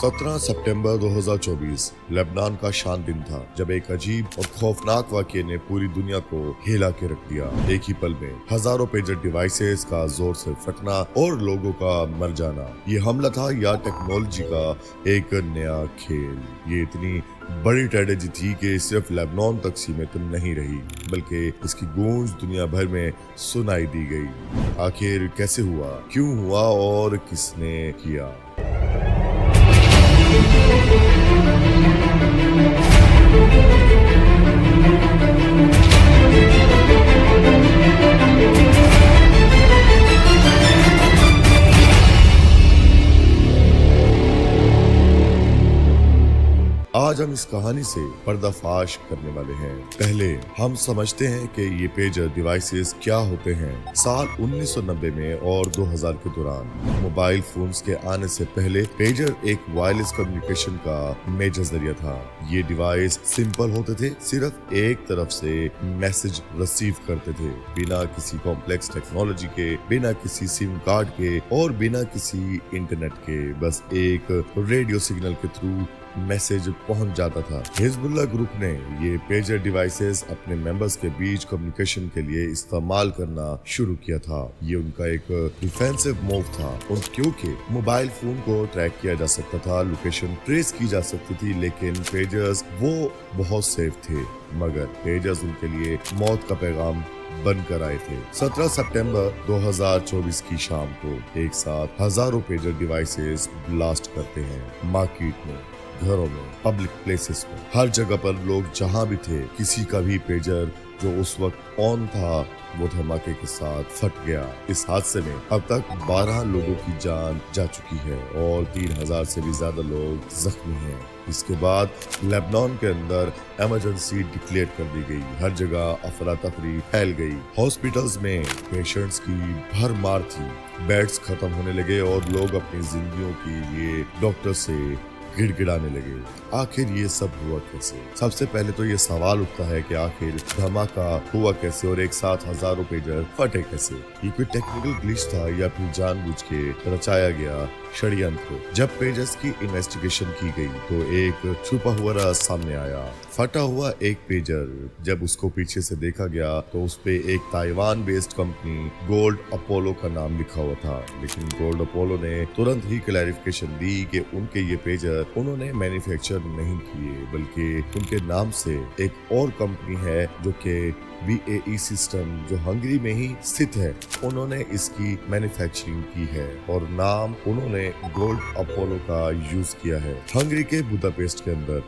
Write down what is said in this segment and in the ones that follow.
17 सितंबर 2024 Lebanon का शान दिन था, जब एक अजीब और खौफनाक वाक़ये ने पूरी दुनिया को हिला के रख दिया। एक ही पल में हजारों पेजर डिवाइसेस का जोर से फटना और लोगों का मर जाना। ये हमला था या टेक्नोलॉजी का एक नया खेल। ये इतनी बड़ी ट्रेजेडी थी कि सिर्फ लेबनान तक सीमित नहीं रही, बल्कि इसकी गूंज दुनिया भर में सुनाई दी गई। आखिर कैसे हुआ, क्यों हुआ और किसने किया? आज हम इस कहानी से पर्दाफाश करने वाले हैं। पहले हम समझते हैं कि ये पेजर डिवाइसेस क्या होते हैं। साल 1990 में और 2000 के दौरान मोबाइल फोन्स के आने से पहले पेजर एक वायरलेस कम्युनिकेशन का मेजर जरिया था। ये डिवाइस सिंपल होते थे, सिर्फ एक तरफ से मैसेज रिसीव करते थे, बिना किसी कॉम्प्लेक्स टेक्नोलॉजी के, बिना किसी सिम कार्ड के और बिना किसी इंटरनेट के। बस एक रेडियो सिग्नल के थ्रू मैसेज पहुंच जाता था। हिजबुल्लाह ग्रुप ने ये पेजर डिवाइसेस अपने मेंबर्स के बीच कम्युनिकेशन के लिए इस्तेमाल करना शुरू किया था। ये उनका एक डिफेंसिव मूव था, और क्योंकि मोबाइल फोन को ट्रैक किया जा सकता था, लोकेशन ट्रेस की जा सकती थी, लेकिन पेजर्स वो बहुत सेफ थे। मगर पेजर्स उनके लिए मौत का पैगाम बनकर आए थे। 17 सितंबर 2024 की शाम को एक साथ हजारों पेजर डिवाइसेस ब्लास्ट करते हैं। मार्केट में, घरों में, पब्लिक प्लेसेस में, हर जगह पर लोग जहां भी थे, किसी का भी पेजर जो उस वक्त ऑन था वो धमाके के साथ फट गया। इस हादसे में अब तक 12 लोगों की जान जा चुकी है और 3000 से भी ज्यादा लोग जख्मी हैं। इसके बाद लेबनान के अंदर इमरजेंसी डिक्लेयर कर दी गई। हर जगह अफरा तफरी फैल गई। हॉस्पिटल्स में पेशेंट्स की भरमार थी, बेड्स खत्म होने लगे और लोग अपनी जिंदगियों के लिए डॉक्टर से गिड़गिड़ाने लगे। आखिर ये सब हुआ कैसे? सबसे पहले तो ये सवाल उठता है कि आखिर धमाका हुआ कैसे और एक साथ हजारों पेजर फटे कैसे? ये कोई टेक्निकल ग्लिच था या फिर जानबूझ के रचाया गया षड्यंत्र? जब पेजर्स की इन्वेस्टिगेशन की गई तो एक छुपा हुआ राज सामने आया। फटा हुआ एक पेजर, जब उसको पीछे से देखा गया तो उस पे एक Taiwan based company gold Apollo का नाम लिखा हुआ था। लेकिन गोल्ड अपोलो ने तुरंत ही क्लैरिफिकेशन दी कि उनके ये पेजर उन्होंने मैन्युफैक्चर नहीं किए, बल्कि उनके नाम से एक और कंपनी है जो कि BAE सिस्टम, जो हंगरी में ही स्थित है, उन्होंने इसकी मैन्युफैक्चरिंग की है और नाम उन्होंने गोल्ड अपोलो का यूज किया है। हंगरी के बुदापेस्ट के अंदर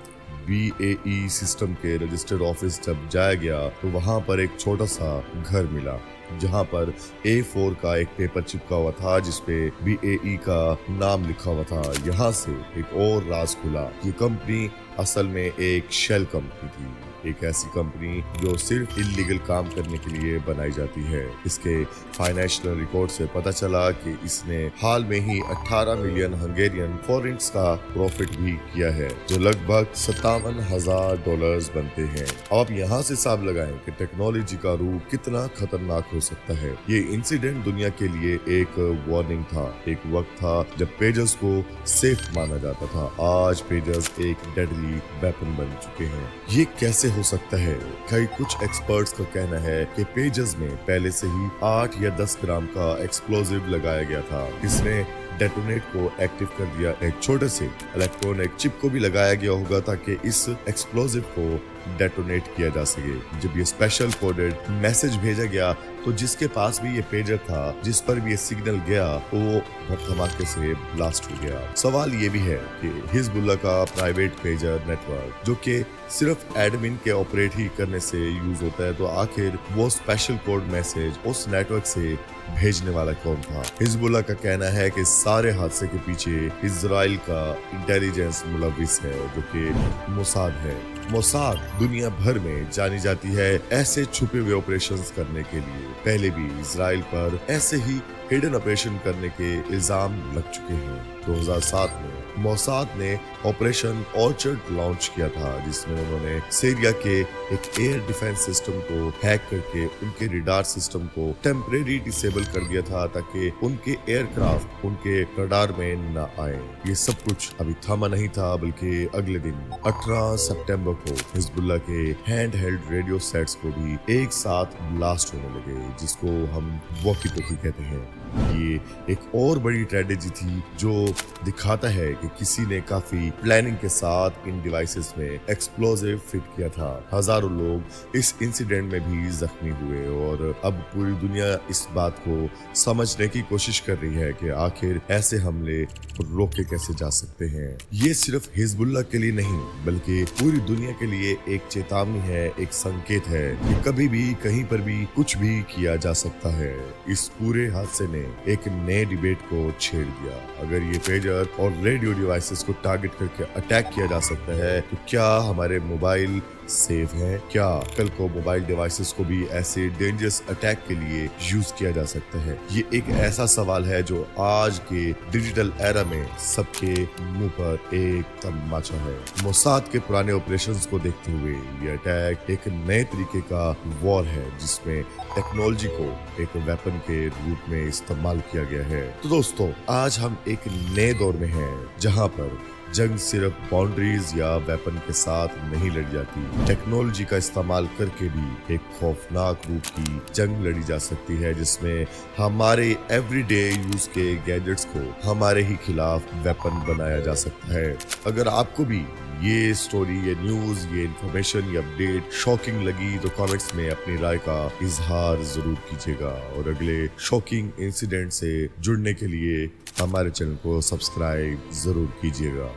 BAE सिस्टम के रजिस्टर्ड ऑफिस जब जाया गया तो वहां पर एक छोटा सा घर मिला, जहां पर A4 का एक पेपर चिपका हुआ था जिसपे BAE का नाम लिखा हुआ था। यहाँ से एक और राज खुला। ये कंपनी असल में एक शेल कंपनी थी, एक ऐसी कंपनी जो सिर्फ इल्लीगल काम करने के लिए बनाई जाती है। इसके फाइनेंशियल रिकॉर्ड से पता चला कि इसने हाल में ही 18 मिलियन हंगेरियन फॉरेंट्स का प्रॉफिट भी किया है, जो लगभग $57,000 बनते हैं। अब यहाँ से हिसाब लगाएं कि टेक्नोलॉजी का रूप कितना खतरनाक हो सकता है। ये इंसिडेंट दुनिया के लिए एक वार्निंग था। एक वक्त था जब पेजर्स को सेफ माना जाता था, आज पेजर्स एक डेडली वेपन बन चुके हैं। ये कैसे हो सकता है? कई कुछ एक्सपर्ट्स का कहना है कि पेजर्स में पहले से ही 8 या 10 ग्राम का एक्सप्लोजिव लगाया गया था। इसने डेटोनेट को एक्टिव कर दिया। एक छोटे से इलेक्ट्रॉनिक चिप को भी लगाया गया होगा ताकि इस एक्सप्लोजिव को डेटोनेट किया जा सके। जब ये स्पेशल कोडेड मैसेज भेजा गया तो जिसके पास भी ये पेजर था, जिस पर भी ये सिग्नल गया, वो धमाके से ब्लास्ट हो गया। सवाल ये भी है कि हिजबुल्लाह का प्राइवेट पेजर नेटवर्क, जो कि सिर्फ एडमिन के ऑपरेट ही करने से यूज होता है, तो आखिर वो स्पेशल कोड मैसेज उस नेटवर्क से भेजने वाला कौन था? हिजबुल्लाह का कहना है कि सारे हादसे के पीछे इजराइल का इंटेलिजेंस मुलविस है, जो कि मोसाद है। मोसाद दुनिया भर में जानी जाती है ऐसे छुपे हुए ऑपरेशंस करने के लिए। पहले भी इजराइल पर ऐसे ही हिडन ऑपरेशन करने के इल्जाम लग चुके हैं। 2007 में मोसाद ने ऑपरेशन ऑर्चर्ड लॉन्च किया था, जिसमें उन्होंने सीरिया के एक एयर डिफेंस सिस्टम को हैक करके उनके रडार सिस्टम को टेम्परेरी डिसेबल कर दिया था ताकि उनके एयरक्राफ्ट उनके रडार में न आए। ये सब कुछ अभी थमा नहीं था, बल्कि अगले दिन 18 सितंबर को हिजबुल्लाह के हैंड हेल्ड रेडियो सेट्स को भी एक साथ ब्लास्ट होने लगे, जिसको हम वॉकी टॉकी कहते हैं। ये एक और बड़ी ट्रेजेडी थी जो दिखाता है कि किसी ने काफी प्लानिंग के साथ इन डिवाइसेस में एक्सप्लोजिव फिट किया था। हजारों लोग इस इंसिडेंट में भी जख्मी हुए और अब पूरी दुनिया इस बात को समझने की कोशिश कर रही है कि आखिर ऐसे हमले रोके कैसे जा सकते हैं। ये सिर्फ हिजबुल्लाह के लिए नहीं, बल्कि पूरी दुनिया के लिए एक चेतावनी है, एक संकेत है कि कभी भी कहीं पर भी कुछ भी किया जा सकता है। इस पूरे हादसे ने एक नए डिबेट को छेड़ दिया। अगर ये पेजर और रेडियो डिवाइसेस को टारगेट करके अटैक किया जा सकता है, तो क्या हमारे मोबाइल सेफ है? क्या कल को मोबाइल डिवाइसेस को भी ऐसे डेंजरस अटैक के लिए यूज किया जा सकता है? ये एक ऐसा सवाल है जो आज के डिजिटल एरा में सबके मुंह पर एक तमाचा है। मोसाद के पुराने ऑपरेशंस को देखते हुए ये अटैक एक नए तरीके का वॉर है, जिसमें टेक्नोलॉजी को एक वेपन के रूप में इस्तेमाल किया गया है। तो दोस्तों, आज हम एक नए दौर में हैं, जहां पर जंग सिर्फ बाउंड्रीज या वेपन के साथ नहीं लड़ी जाती। टेक्नोलॉजी का इस्तेमाल करके भी एक खौफनाक रूप की जंग लड़ी जा सकती है, जिसमें हमारे एवरीडे यूज के गैजेट्स को हमारे ही खिलाफ वेपन बनाया जा सकता है। अगर आपको भी ये स्टोरी, ये न्यूज, ये इन्फॉर्मेशन, ये अपडेट शॉकिंग लगी तो कमेंट्स में अपनी राय का इजहार जरूर कीजिएगा और अगले शॉकिंग इंसिडेंट से जुड़ने के लिए हमारे चैनल को सब्सक्राइब जरूर कीजिएगा।